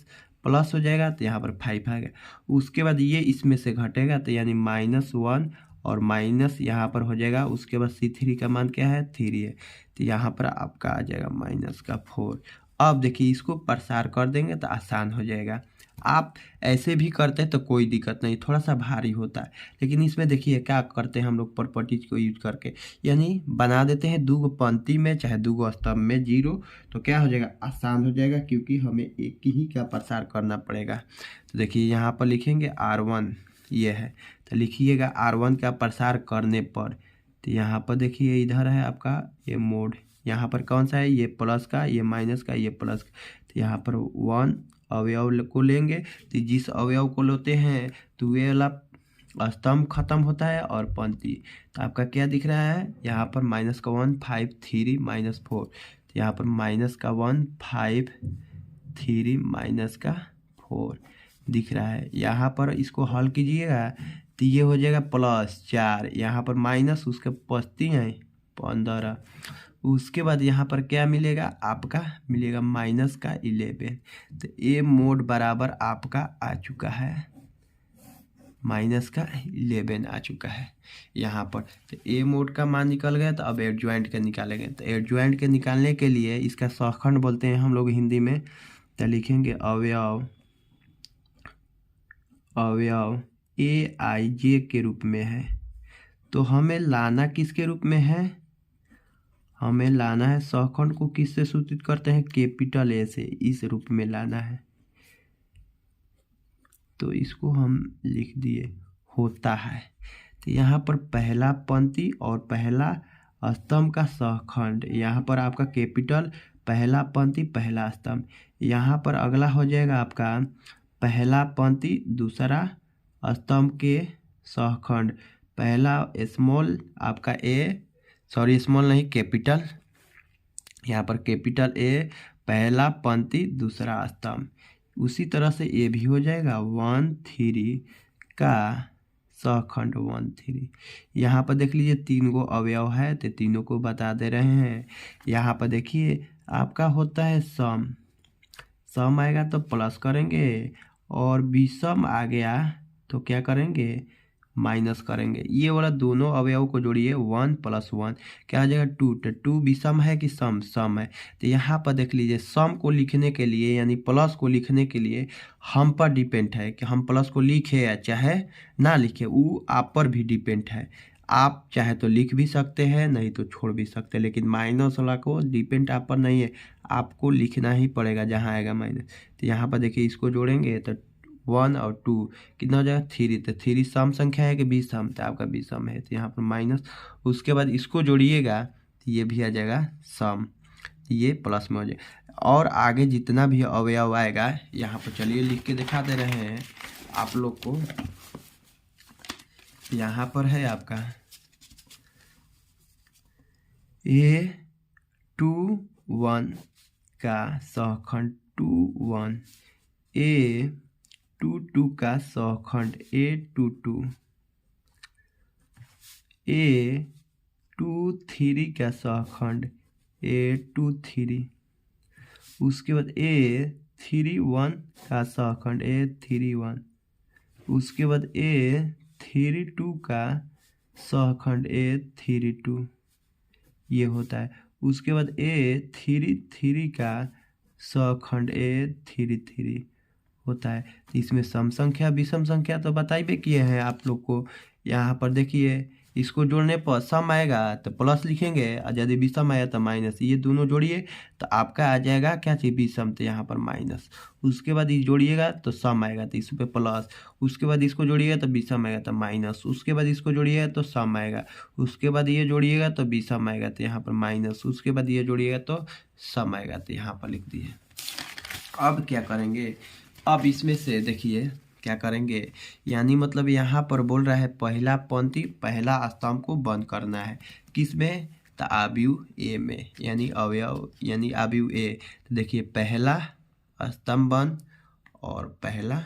Speaker 1: प्लस हो जाएगा तो यहाँ पर 5 आ गया। उसके बाद ये इसमें से घटेगा तो यानी -1 और माइनस यहाँ पर हो जाएगा। उसके बाद C3 का मान क्या है? 3 है, तो यहाँ पर आपका आ जाएगा माइनस का 4। अब देखिए इसको प्रसार कर देंगे तो आसान हो जाएगा। आप ऐसे भी करते हैं तो कोई दिक्कत नहीं, थोड़ा सा भारी होता है, लेकिन इसमें देखिए क्या करते हैं हम लोग प्रॉपर्टीज को यूज करके, यानी बना देते हैं 2 पंक्ति में चाहे 2 स्तंभ में 0। तो क्या हो जाएगा? आसान हो जाएगा, क्योंकि हमें एक ही का प्रसार करना पड़ेगा। तो देखिए यहाँ पर लिखेंगे R1 ये है, तो लिखिएगा R1 का प्रसार करने पर। तो यहाँ पर देखिए इधर है आपका ये मोड, यहाँ पर कौन सा है? ये प्लस का, ये माइनस का, ये प्लस का। तो यहाँ पर 1 अवयव को लेंगे, तो जिस अवयव को लेते हैं तो वे वाला स्तंभ खत्म होता है और पंक्ति। तो आपका क्या दिख रहा है? यहाँ पर माइनस का 1 5 3 माइनस 4, तो यहाँ पर माइनस का 1 5 3 माइनस का 4 दिख रहा है। यहाँ पर इसको हल कीजिएगा तो ये हो जाएगा +4, यहाँ पर माइनस, उसके पस्ती है 15। उसके बाद यहाँ पर क्या मिलेगा? आपका मिलेगा माइनस का 11। तो ए मोड बराबर आपका आ चुका है, माइनस का 11 आ चुका है यहाँ पर। तो ए मोड का मान निकल गया। तो अब एडजॉइंट का निकालेंगे। तो एडजॉइंट के निकालने के लिए इसका सहखंड बोलते हैं हम लोग हिंदी में। तो लिखेंगे अवयव AIJ के रूप में है। तो हमें लाना किसके रूप में है? हमें लाना है सहखंड को किससे सूचित करते हैं? कैपिटल ए से, इस रूप में लाना है। तो इसको हम लिख दिए होता है। तो यहाँ पर पहला पंक्ति और पहला स्तंभ का सहखंड, यहाँ पर आपका कैपिटल पहला पंक्ति पहला स्तंभ। यहाँ पर अगला हो जाएगा आपका पहला पंक्ति दूसरा स्तंभ के सहखंड, पहला स्मॉल आपका स्मॉल नहीं कैपिटल, यहाँ पर कैपिटल ए पहला पंक्ति दूसरा स्तंभ। उसी तरह से ये भी हो जाएगा 1 3 का सहखंड 1 3। यहाँ पर देख लीजिए 3 गो अवयव है तो तीनों को बता दे रहे हैं। यहाँ पर देखिए आपका होता है सम आएगा तो प्लस करेंगे, और विषम आ गया तो क्या करेंगे? माइनस करेंगे। ये वाला दोनों अवयव को जोड़िए 1 + 1 क्या आ जाएगा? 2। तो 2 विषम है कि सम है? तो यहाँ पर देख लीजिए सम को लिखने के लिए यानी प्लस को लिखने के लिए हम पर डिपेंड है कि हम प्लस को लिखे या चाहे ना लिखे, वो आप पर भी डिपेंड है। आप चाहे तो लिख भी सकते हैं, नहीं तो छोड़ भी सकते हैं, लेकिन माइनस वाला को डिपेंड आप पर नहीं है, आपको लिखना ही पड़ेगा जहाँ आएगा माइनस। तो यहाँ पर देखिए इसको जोड़ेंगे तो 1 और 2 कितना हो जाएगा? 3। तो 3 सम संख्या है कि विषम? तो आपका विषम है, तो यहाँ पर माइनस। उसके बाद इसको जोड़िएगा तो ये भी आ जाएगा सम, ये प्लस में हो जाएगा। और आगे जितना भी अवयव आएगा यहाँ पर चलिए लिख के दिखा दे रहे हैं आप लोग को। यहाँ पर है आपका A21 का सहखंड 21, A22 का सहखंड A22, A23 का सहखंड A23, उसके बाद A31 का सहखंड A31, उसके बाद A32 का सहखंड A32 ये होता है। उसके बाद A33 का सहखंड A33 होता है। तो इसमें सम संख्या विषम संख्या तो बताइए किए हैं आप लोग को। यहाँ पर देखिए, इसको जोड़ने पर सम आएगा तो प्लस लिखेंगे और यदि विषम आया तो माइनस। ये दोनों जोड़िए तो आपका आ जाएगा क्या चीज़, विषम, तो यहाँ पर माइनस। उसके बाद ये जोड़िएगा तो सम आएगा तो इस पर प्लस। उसके बाद इसको जोड़िएगा तो विषम आएगा तो माइनस। उसके बाद इसको जोड़िएगा तो सम आएगा। उसके बाद ये जोड़िएगा तो विषम आएगा तो यहाँ पर माइनस। उसके बाद ये जोड़िएगा तो सम आएगा तो यहाँ पर लिख दिए। अब क्या करेंगे, अब इसमें से देखिए क्या करेंगे, यानी मतलब यहाँ पर बोल रहा है पहला पंक्ति पहला स्तंभ को बंद करना है। किस में, तो अवयव ए में, यानी अवयव यानी अवयव ए। तो देखिए पहला स्तंभ बंद और पहला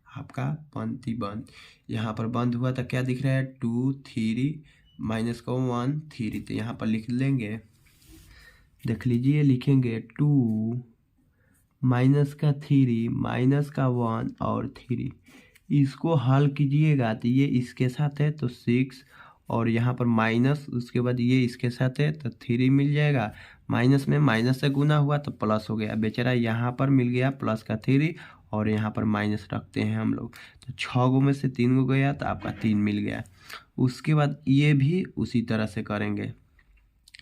Speaker 1: आपका पंक्ति बंद। यहाँ पर बंद हुआ तो क्या दिख रहा है, 2 3 माइनस का 1 3, तो यहाँ पर लिख लेंगे, देख लीजिए लिखेंगे 2 माइनस का 3 माइनस का 1 और 3। इसको हल कीजिएगा तो ये इसके साथ है तो 6 और यहाँ पर माइनस, उसके बाद ये इसके साथ है तो 3 मिल जाएगा। माइनस में माइनस से गुना हुआ तो प्लस हो गया, बेचारा यहाँ पर मिल गया प्लस का 3 और यहाँ पर माइनस रखते हैं हम लोग। तो 6 गो में से 3 गो गया तो आपका 3 मिल गया। उसके बाद ये भी उसी तरह से करेंगे,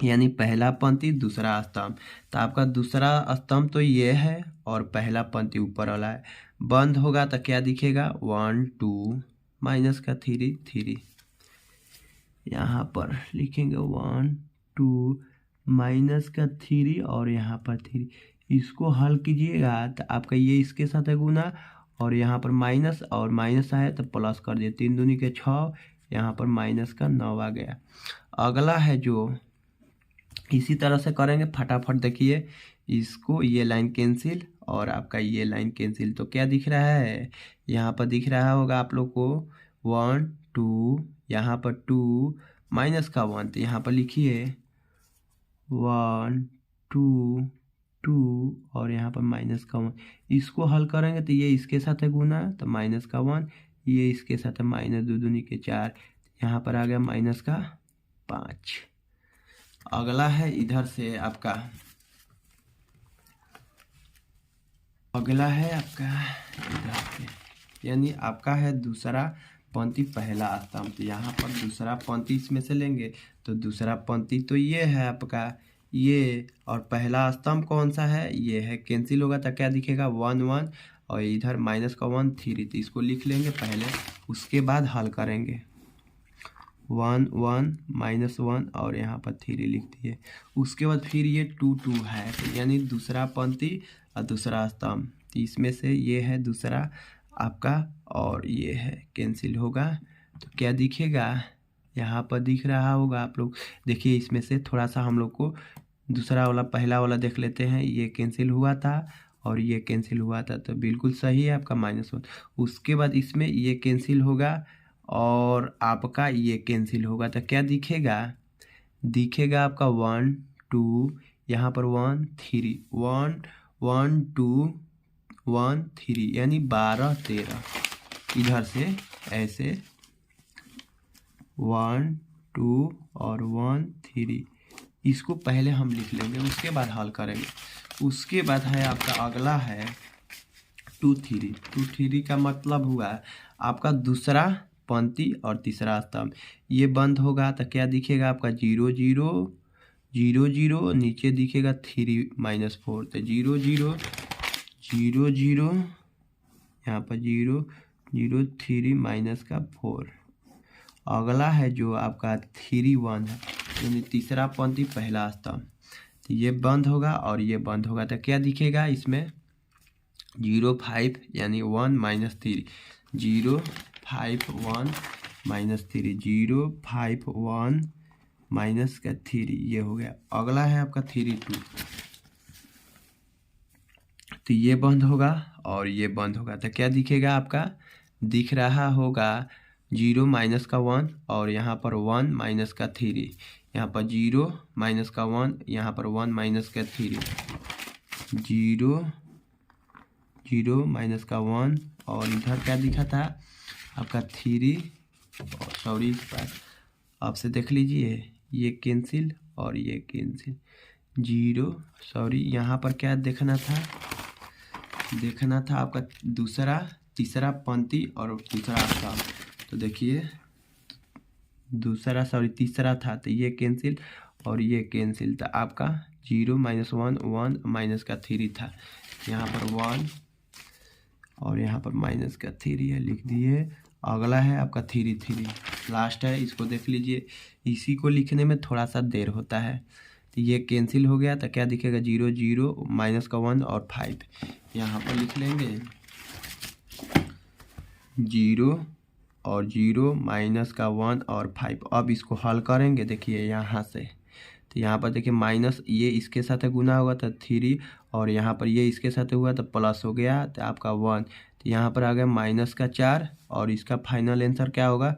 Speaker 1: यानी पहला पंक्ति दूसरा स्तंभ। तो आपका दूसरा स्तंभ तो ये है और पहला पंक्ति ऊपर वाला है। बंद होगा तो क्या दिखेगा, 1 2 माइनस का 3 3। यहाँ पर लिखेंगे 1 2 माइनस का 3 और यहाँ पर 3। इसको हल कीजिएगा तो आपका ये इसके साथ है गुना और यहाँ पर माइनस और माइनस आया तो प्लस कर दिए, 3 दूनी के 6, यहाँ पर माइनस का 9 आ गया। अगला है जो इसी तरह से करेंगे फटाफट। देखिए इसको ये लाइन कैंसिल और आपका ये लाइन कैंसिल, तो क्या दिख रहा है, यहाँ पर दिख रहा होगा आप लोग को 1 2, यहाँ पर 2 माइनस का 1, तो यहाँ पर लिखिए 1 2 2 और यहाँ पर माइनस का 1। इसको हल करेंगे तो ये इसके साथ है गुना तो माइनस का 1, ये इसके साथ है माइनस 2 दूनी के 4, यहाँ पर आ गया माइनस का 5। अगला है इधर से आपका, अगला है आपका इधर से, यानी आपका है दूसरा पंक्ति पहला स्तंभ। तो यहाँ पर दूसरा पंक्ति इसमें से लेंगे तो दूसरा पंक्ति तो ये है आपका ये, और पहला स्तंभ कौन सा है, ये है। कैंसिल होगा तो क्या दिखेगा 1 1 और इधर माइनस का 1 3, तो इसको लिख लेंगे पहले, उसके बाद हल करेंगे 1 1 माइनस 1 और यहाँ पर 3 लिख दिए। उसके बाद फिर ये 2 2 है, तो यानी दूसरा पंक्ति और दूसरा स्तंभ। तो इसमें से ये है दूसरा आपका और ये है, कैंसिल होगा तो क्या दिखेगा, यहाँ पर दिख रहा होगा आप लोग। देखिए इसमें से थोड़ा सा हम लोग को दूसरा वाला पहला वाला देख लेते हैं, ये कैंसिल हुआ था और ये कैंसिल हुआ था, तो बिल्कुल सही है आपका -1। उसके बाद इसमें ये कैंसिल होगा और आपका ये कैंसिल होगा तो क्या दिखेगा, दिखेगा आपका 1 2, यहाँ पर 1 3 1 1 2 1 3, यानी 12 13। इधर से ऐसे 1 2 और 1 3, इसको पहले हम लिख लेंगे, उसके बाद हल करेंगे। उसके बाद है आपका अगला है 2 3। 2 3 का मतलब हुआ आपका दूसरा पंक्ति और तीसरा स्तंभ। ये बंद होगा तो क्या दिखेगा आपका 0 0 0 0, नीचे दिखेगा 3 -4, तो 0 0 0 0, यहाँ पर 0 0 3 माइनस का 4। अगला है जो आपका 3 1 है, यानी तीसरा पंक्ति पहला स्तंभ। तो ये बंद होगा और ये बंद होगा तो क्या दिखेगा इसमें 0 5, यानी 1 -3, 0 5 1 -3, 0 5 1 माइनस का 3 ये हो गया। अगला है आपका 3 2, तो ये बंद होगा और ये बंद होगा, तो क्या दिखेगा आपका, दिख रहा होगा 0 माइनस का 1 और यहाँ पर 1 माइनस का 3, यहाँ पर 0 माइनस का 1, यहाँ पर 1 माइनस का 3, 0 0 माइनस का 1 और इधर क्या दिखा था आपका 3, सॉरी इस बार आपसे देख लीजिए, ये कैंसिल और ये कैंसिल, 0 सॉरी यहाँ पर क्या देखना था आपका तीसरा पंक्ति और दूसरा आपका, तो देखिए तीसरा था, तो ये कैंसिल और ये कैंसिल, तो आपका 0 माइनस 1 1 माइनस का 3 था, यहाँ पर 1 और यहाँ पर माइनस का 3 है, लिख दिए। अगला है आपका 3 3, लास्ट है, इसको देख लीजिए, इसी को लिखने में थोड़ा सा देर होता है, तो ये कैंसिल हो गया, तो क्या दिखेगा 0 0 माइनस का 1 और 5, यहाँ पर लिख लेंगे 0 और 0 माइनस का 1 और 5। अब इसको हल करेंगे, देखिए यहाँ से, तो यहाँ पर देखिए माइनस ये इसके साथ गुना होगा तो 3 और यहाँ पर ये इसके साथ हुआ तो प्लस हो गया, तो आपका 1, तो यहाँ पर आ गया माइनस का 4 और इसका फाइनल आंसर क्या होगा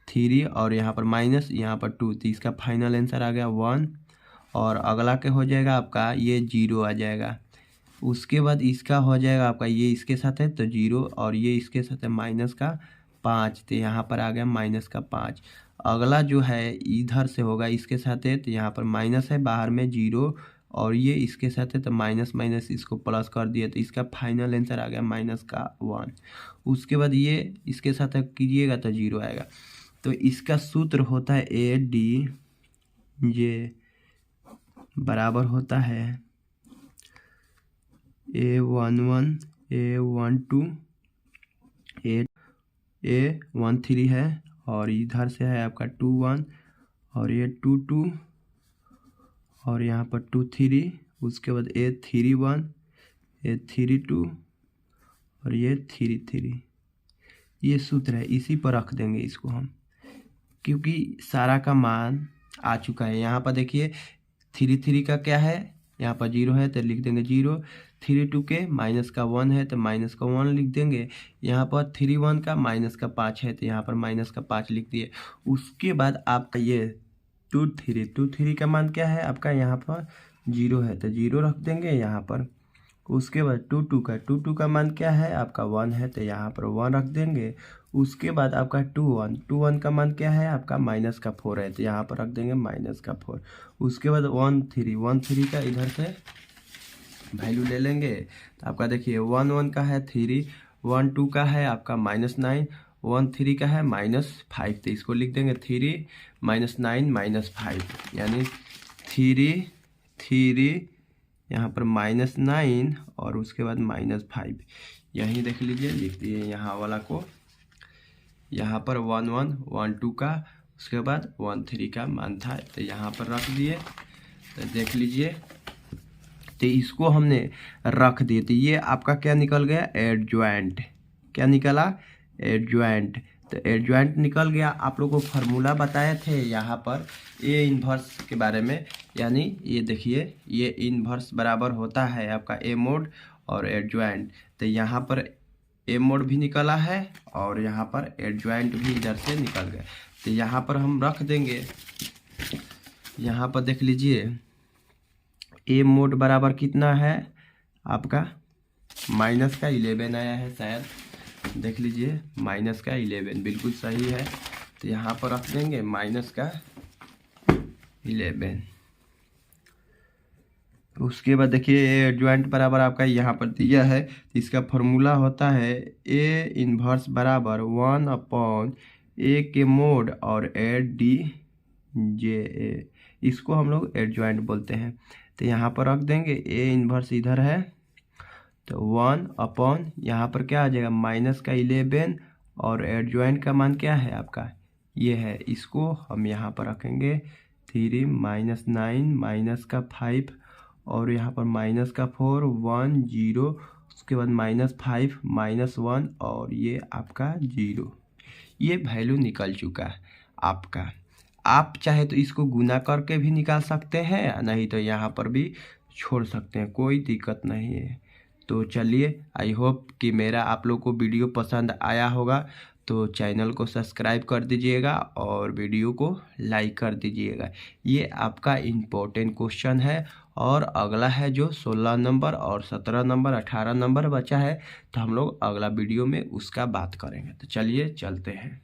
Speaker 1: 3 और यहाँ पर माइनस यहाँ पर 2, तो इसका फाइनल आंसर आ गया 1 और अगला के हो जाएगा आपका ये 0 आ जाएगा। उसके बाद इसका हो जाएगा आपका ये इसके साथ है तो 0 और ये इसके साथ है माइनस का 5, तो यहाँ पर आ गया माइनस का 5। अगला जो है इधर से होगा इसके साथ है, तो यहाँ पर माइनस है बाहर में 0 और ये इसके साथ है तो माइनस माइनस इसको प्लस कर दिया, तो इसका फाइनल आंसर आ गया माइनस का 1। उसके बाद ये इसके साथ कीजिएगा तो 0 आएगा। तो इसका सूत्र होता है AD जे बराबर होता है A11 A12 A13 है और इधर से है आपका 21 और ये 22 और यहाँ पर 23, उसके बाद A31 A32 और ये 33। ये सूत्र है, इसी पर रख देंगे इसको हम, क्योंकि सारा का मान आ चुका है। यहाँ पर देखिए 33 का क्या है, यहाँ पर 0 है तो लिख देंगे 0, 32 के माइनस का 1 है तो माइनस का 1 लिख देंगे, यहाँ पर 31 का माइनस का 5 है तो यहाँ पर माइनस का 5 लिख दिए। उसके बाद आपका ये 23 का मान क्या है आपका, यहाँ पर 0 है तो 0 रख देंगे यहाँ पर। उसके बाद 22 का मान क्या है आपका 1 है तो यहाँ पर 1 रख देंगे। उसके बाद आपका 21 का मान क्या है आपका माइनस का 4 है तो यहाँ पर रख देंगे माइनस का 4। उसके बाद 13 का इधर से वैल्यू ले लेंगे, तो आपका देखिए 1 का है 3, 1 का है आपका -9, 1 का है -5, तो इसको लिख देंगे 3 -9 -5, यानी 3 यहाँ पर -9 और उसके बाद -5, यहीं देख लीजिए, लिख दिए यहाँ वाला को। यहाँ पर 1 का, उसके बाद 13 का मान था तो यहाँ पर रख दिए, तो देख लीजिए, तो इसको हमने रख दिए, तो ये आपका क्या निकल गया एडजॉइंट, क्या निकला एडजॉइंट, तो एडजॉइंट निकल गया। आप लोगों को फार्मूला बताए थे यहाँ पर ए इन्वर्स के बारे में, यानी ये देखिए ये इन्वर्स बराबर होता है आपका ए मोड और एडजॉइंट, तो यहाँ पर ए मोड भी निकला है और यहाँ पर एडजॉइंट भी इधर से निकल गया, तो यहाँ पर हम रख देंगे। यहाँ पर देख लीजिए ए मोड बराबर कितना है आपका माइनस का 11 आया है शायद, देख लीजिए माइनस का 11 बिल्कुल सही है, तो यहाँ पर रख देंगे माइनस का 11। उसके बाद देखिए एडजॉइंट बराबर आपका यहाँ पर दिया है, तो इसका फॉर्मूला होता है ए इन्वर्स बराबर 1/a के मोड और ADJA, इसको हम लोग एडजॉइंट बोलते हैं। तो यहाँ पर रख देंगे ए इन्वर्स इधर है, तो 1/ यहाँ पर क्या आ जाएगा माइनस का 11 और एडजॉइंट का मान क्या है आपका ये है, इसको हम यहाँ पर रखेंगे 3 -9 माइनस का 5 और यहाँ पर माइनस का 4 1 0, उसके बाद -5 -1 और ये आपका 0। ये वैल्यू निकल चुका है आपका। आप चाहे तो इसको गुना करके भी निकाल सकते हैं, नहीं तो यहाँ पर भी छोड़ सकते हैं, कोई दिक्कत नहीं है। तो चलिए, आई होप कि मेरा आप लोग को वीडियो पसंद आया होगा, तो चैनल को सब्सक्राइब कर दीजिएगा और वीडियो को लाइक कर दीजिएगा। ये आपका इम्पोर्टेंट क्वेश्चन है और अगला है जो 16 नंबर और 17 नंबर 18 नंबर बचा है, तो हम लोग अगला वीडियो में उसका बात करेंगे। तो चलिए चलते हैं।